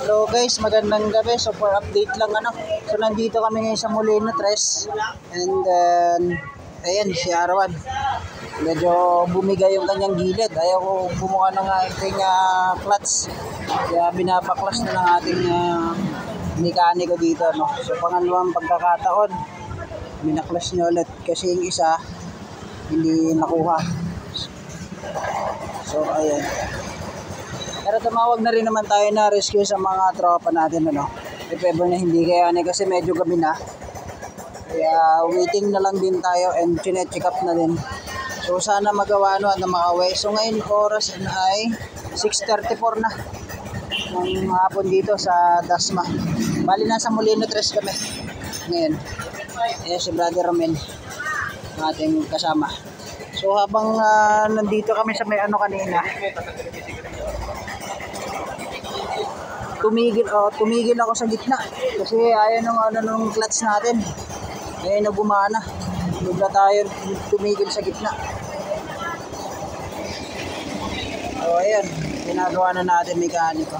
Hello guys, magandang gabi. So for update lang ano. So nandito kami ngayon sa Molino Tres. And then ayan si Arwan. Medyo bumigay yung kanyang gilid. Ayaw ko bumuka ng ating clutch. Kaya binabaklas na ng ating mekaniko dito no. So pangalawang pagkakataon, binaklas niya ulit kasi yung isa hindi nakuha. So ayan. Pero tumawag na rin naman tayo na rescue sa mga tropa natin ano. If ever na hindi kayanin kasi medyo gabi na. Kaya waiting na lang din tayo and chine-check up na din. So sana magawa at makaway. So ngayon oras ay 6:34 na ng hapon dito sa Dasma. Bali nasa Molino Tres kami ngayon. Ayan si Brother Romel, ating kasama. So habang nandito kami sa may ano kanina, tumigil ako sa gitna kasi ayaw nung clutch natin. Ayaw na gumana. Bigla tayo tumigil sa gitna. So ayan, ginagawa na natin mekaniko.